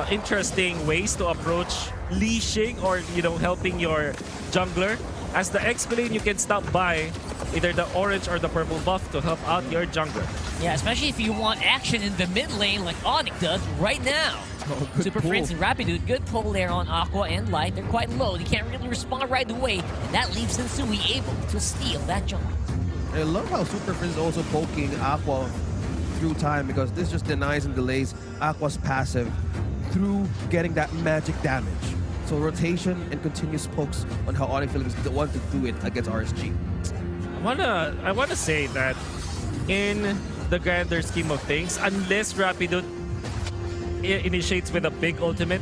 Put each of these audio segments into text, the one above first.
interesting ways to approach leashing or, you know, helping your jungler. As the XP lane, you can stop by either the orange or the purple buff to help out your jungler. Yeah, especially if you want action in the mid lane like onic does right now. Oh, good Super pull. Prince and Rapidude, good pull there on Aqua and Light. They're quite low. They can't really respond right away, and that leaves Sensui able to steal that jungle. I love how Super Prince is also poking Aqua through time, because this just denies and delays Aqua's passive through getting that magic damage. So rotation and continuous pokes on how onic Philippines want to do it against RSG. I wanna say that in the grander scheme of things, unless Rapidude initiates with a big ultimate,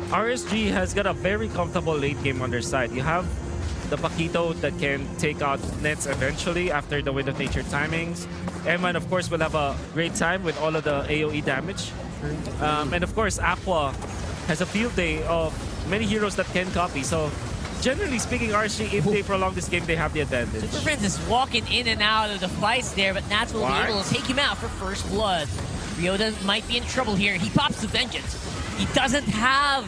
RSG has got a very comfortable late game on their side. You have the Paquito that can take out nets eventually after the Wind of Nature timings. Eman, of course, will have a great time with all of the AoE damage. And of course, Aqua has a field day of many heroes that can copy. So generally speaking, RSG, if they prolong this game, they have the advantage. Super Prince is walking in and out of the fights there, but Nats will be able to take him out for first blood. Ryota might be in trouble here. He pops the Vengeance. He doesn't have...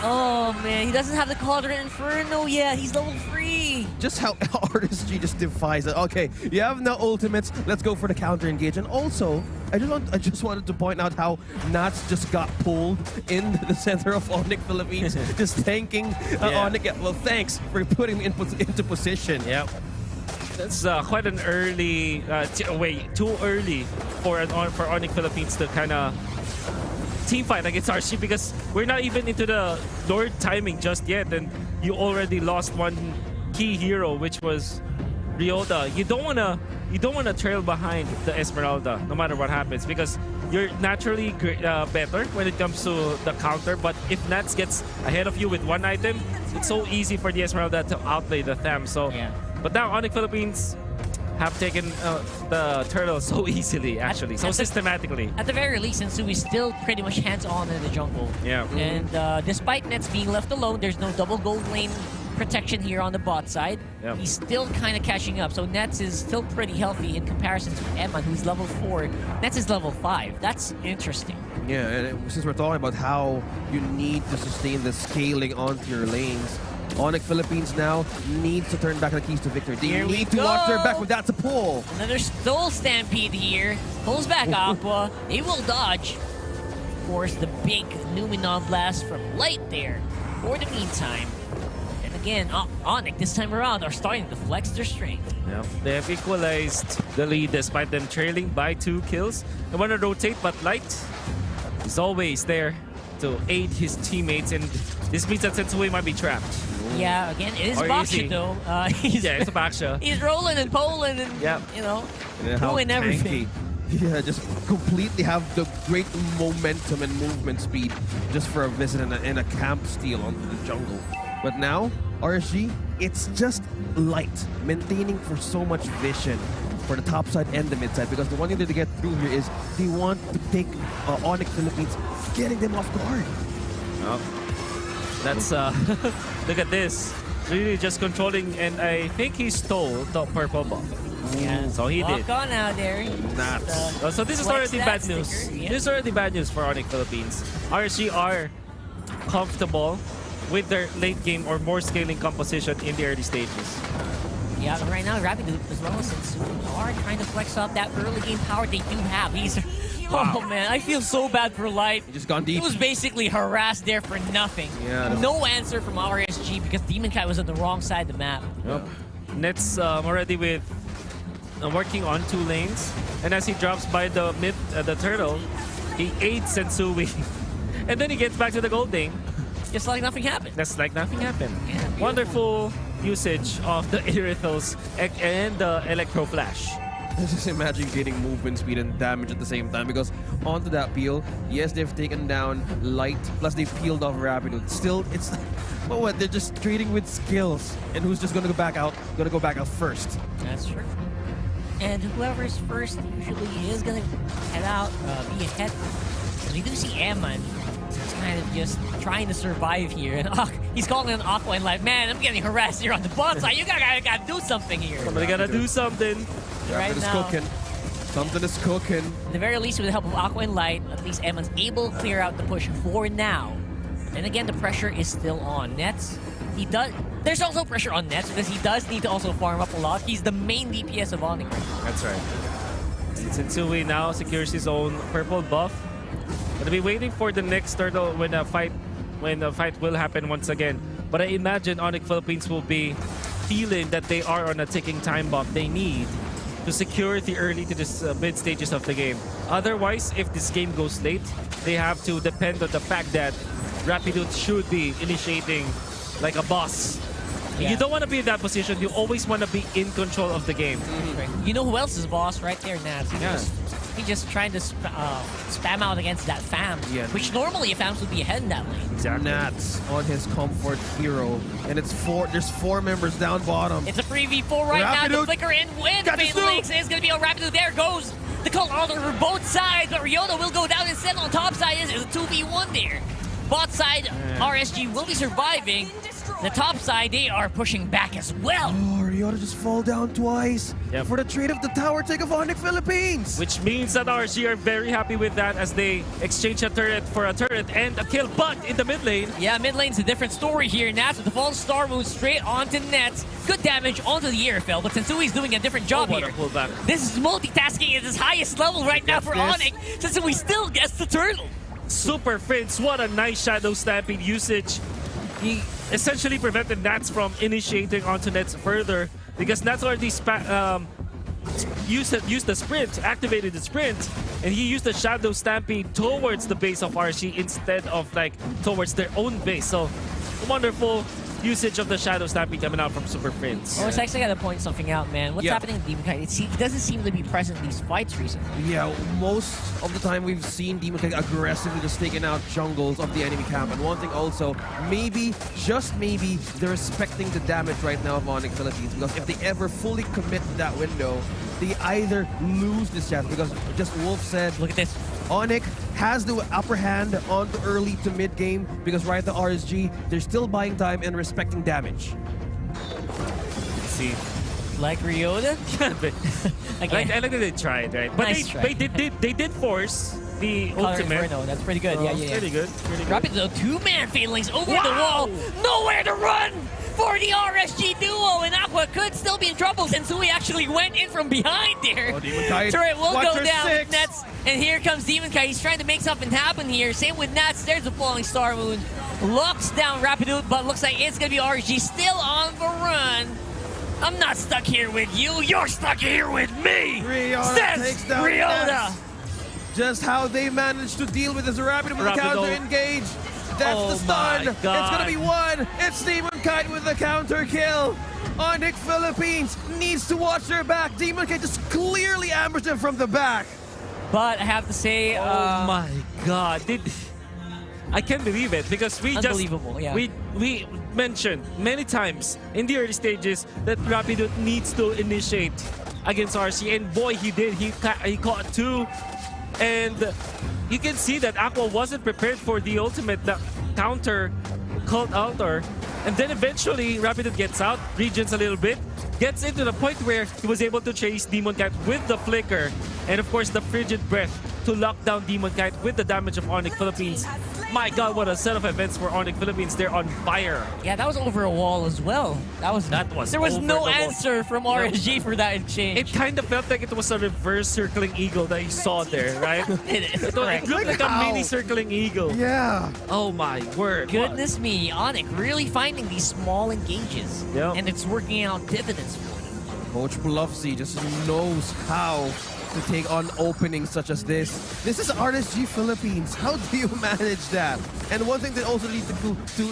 Oh, man. He doesn't have the Cauldron Inferno yet. He's level 3. Just how RSG just defies it. Okay, you have no ultimates. Let's go for the counter engage. And also, I just wanted to point out how Nats just got pulled in the center of onic Philippines, just tanking onic. Well, thanks for putting me into position. Yep. That's quite an early, too early for onic Philippines to kind of team fight against RSG, because we're not even into the Lord timing just yet, and you already lost one key hero, which was Ryota. You don't wanna trail behind the Esmeralda no matter what happens, because you're naturally better when it comes to the counter. But if Nats gets ahead of you with one item, it's so easy for the Esmeralda to outplay the Tham. So, but now onic Philippines have taken the turtle so easily, actually, so systematically. At the very least, Sensui is still pretty much hands-on in the jungle. Yeah. And despite Nets being left alone, there's no double gold lane protection here on the bot side. Yep. He's still kind of catching up, so Nets is still pretty healthy in comparison to Emma, who's level 4. Nets is level 5. That's interesting. Yeah, and since we're talking about how you need to sustain the scaling onto your lanes, onic Philippines now needs to turn back the keys to victory. They need to watch their back, but that's a pull. Another Soul Stampede here. Pulls back Aqua. They will dodge. Of course, the big Numenon Blast from Light there for the meantime. And again, onic this time around are starting to flex their strength. Yeah, they have equalized the lead despite them trailing by 2 kills. They want to rotate, but Light is always there to aid his teammates, and this means that Sensui might be trapped. Yeah, again, it is Or Baksha though. Yeah, it's a Baksha. He's rolling and polling and, you know, doing everything. Yeah, just completely have the great momentum and movement speed just for a visit and a camp steal onto the jungle. But now, RSG, it's just Light maintaining for so much vision for the top side and the mid side, because the one thing that they get through here is they want to take onic Philippines, getting them off guard. Oh. That's look at this, really just controlling, and I think he stole the purple buff. Yeah, so he did. Walk on out there. So this is already bad news. Yeah. This is already bad news for onic Philippines. RSG are comfortable with their late game or more scaling composition in the early stages. Yeah, but right now, Rapidude as well as Sensui are trying to flex up that early game power they do have. Oh man, I feel so bad for Light. He just gone deep. He was basically harassed there for nothing. Yeah, no answer from RSG because Demon Kai was on the wrong side of the map. Yep. Nets already with working on 2 lanes, and as he drops by the mid, the turtle, he aids Sensui, and then he gets back to the gold lane. Just like nothing happened. Just like nothing happened. Yeah, wonderful usage of the Aerithals and the Electro Flash. Just imagine getting movement speed and damage at the same time, because onto that peel, yes, they've taken down Light, plus they peeled off Rapidude. Still, it's but what, they're just trading with skills, and who's just gonna go back out first. That's true. And whoever's first usually is gonna head out, be ahead. Because we do see Eman. He's kind of just trying to survive here, and he's calling on Aqua and like, man, I'm getting harassed here on the bot side. You gotta do something here. Somebody gotta do something. Right now. Cooking. Something is cooking. At the very least, with the help of Aqua and Light, at least Emma's able to clear out the push for now. And again, the pressure is still on Nets. There's also pressure on Nets because he does need to also farm up a lot. He's the main DPS of onic. That's right. Sensui now secures his own purple buff. Gonna be waiting for the next turtle when the fight will happen once again. But I imagine onic Philippines will be feeling that they are on a ticking time bomb they need to secure the early to the mid stages of the game. Otherwise, if this game goes late, they have to depend on the fact that Rapidude should be initiating like a boss. Yeah. You don't want to be in that position. You always want to be in control of the game. You know who else is boss? Right there, Nats. He's just trying to spam out against that FAM, which normally a FAMs would be ahead in that lane. Exactly. Nats on his comfort hero, and there's 4 members down bottom. It's a 3v4 right now. The flicker and win. Phalanx is going to be a Rapidude. There goes the call on both sides, but Ryota will go down instead. On top side is a 2v1 there. Bot side, RSG will be surviving. The top side, they are pushing back as well. Oh, Ryota just fall down twice for the trade of the tower take of onic Philippines. Which means that RSG are very happy with that as they exchange a turret for a turret and a kill. But in the mid lane, yeah, mid lane's a different story here. Nats with the fallen star moves straight onto Nets. Good damage onto the Airfell, but Sensui's doing a different job here. This is multitasking at his highest level right now for onic. Sensui still gets the turtle. Super Fins, what a nice Shadow Stampede usage. He essentially prevented Nats from initiating onto Nets further because Nats already used the sprint, activated the sprint, and he used the Shadow Stampede towards the base of RSG instead of like towards their own base. So wonderful usage of the Shadow Stampede coming out from Super Fins. Oh, it's actually got to point something out, man. What's happening in Demon Kite? He doesn't seem to be present in these fights recently. Yeah, most of the time we've seen Demon Kite aggressively just taking out jungles of the enemy camp. And one thing also, maybe, just maybe, they're respecting the damage right now of onic Philippines, because if they ever fully commit to that window, they either lose this chance, because just Wolf said, look at this. onic has the upper hand on the early to mid game because right now RSG, they're still buying time and respecting damage. Let's see. Like Ryota? I like that they tried, right? But Nice they did force the ultimate. Inferno. That's pretty good. Yeah. Pretty good. Rapid the 2-man Phalanx over the wall. Nowhere to run for the RSG duo, and Aqua could still be in trouble. Sensui actually went in from behind there. Oh, Demon Kite. Turret will go down 6. with Nets, and here comes Demon Kite. He's trying to make something happen here. Same with Nats. There's a falling star moon. Locks down Rapidude, but looks like it's going to be RSG still on the run. I'm not stuck here with you. You're stuck here with me. Ryota takes down Ryota. Just how they managed to deal with this Rapidude with the counter engage. That's the stun. It's gonna be 1. It's Demon Kite with the counter kill. onic Philippines needs to watch their back. Demon Kite just clearly ambushed them from the back. But I have to say, oh my God! I can't believe it because we we mentioned many times in the early stages that Rapidude needs to initiate against RC, and boy, he did. He caught 2. And you can see that Aqua wasn't prepared for the ultimate, the counter called Altar. And then eventually, Rapidude gets out, regens a little bit, gets into the point where he was able to chase Demon Kite with the flicker. And of course, the frigid breath to lock down Demon Kite with the damage of onic Philippines. My God, what a set of events for onic Philippines. They're on fire. Yeah, that was over a wall as well. There was no answer from RSG for that exchange. It kind of felt like it was a reverse circling eagle that you saw there, right? It looked like a mini circling eagle. Yeah. Oh my word. Goodness me, onic really finding these small engages. Yep. And it's working out dividends for them. Coach Bluffsy just knows how to take on openings such as this. This is RSG Philippines. How do you manage that? And one thing that also needs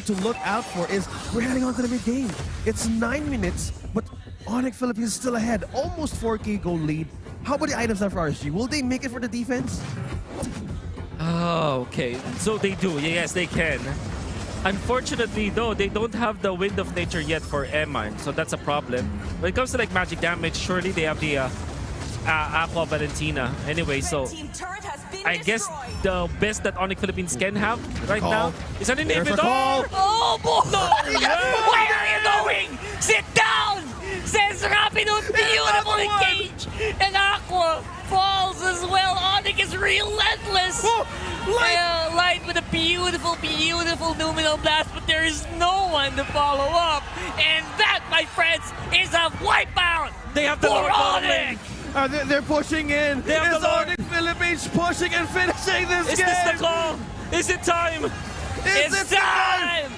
to look out for is we're heading on to the mid game. It's 9 minutes, but onic Philippines is still ahead. Almost 4K goal lead. How about the items are for RSG? Will they make it for the defense? Oh, okay. So they do. Yes, they can. Unfortunately, though, they don't have the Wind of Nature yet for Eman, so that's a problem. When it comes to like magic damage, surely they have the Aqua Valentina. Anyway, so I guess the best that onic Philippines can have right now is an inhibitor. Oh boy! No! Where are you going? Sit down! Says Rapido, beautiful engage. And Aqua falls as well. onic is relentless. Light with a beautiful, beautiful Numino Blast, but there is no one to follow up. And that, my friends, is a wipeout. They have the for Lord bottom onic. lane. They're pushing in. They have Is the Lord. onic Philippines pushing and finishing this Is game? this the call? Is it time? Is It's it time.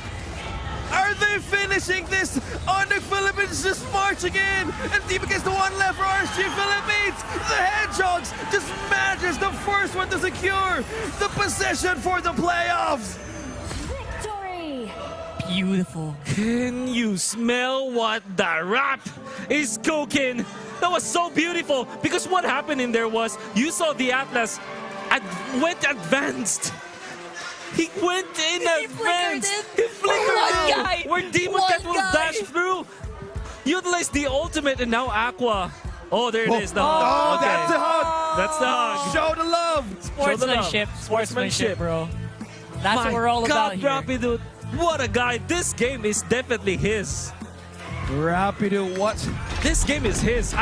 Are they finishing this? onic Philippines just marching in, and Team against the one left for RSG Philippines. The Hedgehogs just manages the first one to secure the possession for the playoffs. Victory! Beautiful. Can you smell what the rap is cooking? That was so beautiful because what happened in there was you saw the Atlas went advanced. He went in advance. He flickered One it. guy. Where Demon Cat will One guy. dash through. Utilize the ultimate and now Aqua. Oh, there it is. The Oh, hug. Okay. that's the hug. That's the hug. Show the love. Sportsmanship. Sportsmanship, bro. That's what we're all about here. Rapido, what a guy. This game is definitely his. Rapido, what? This game is his.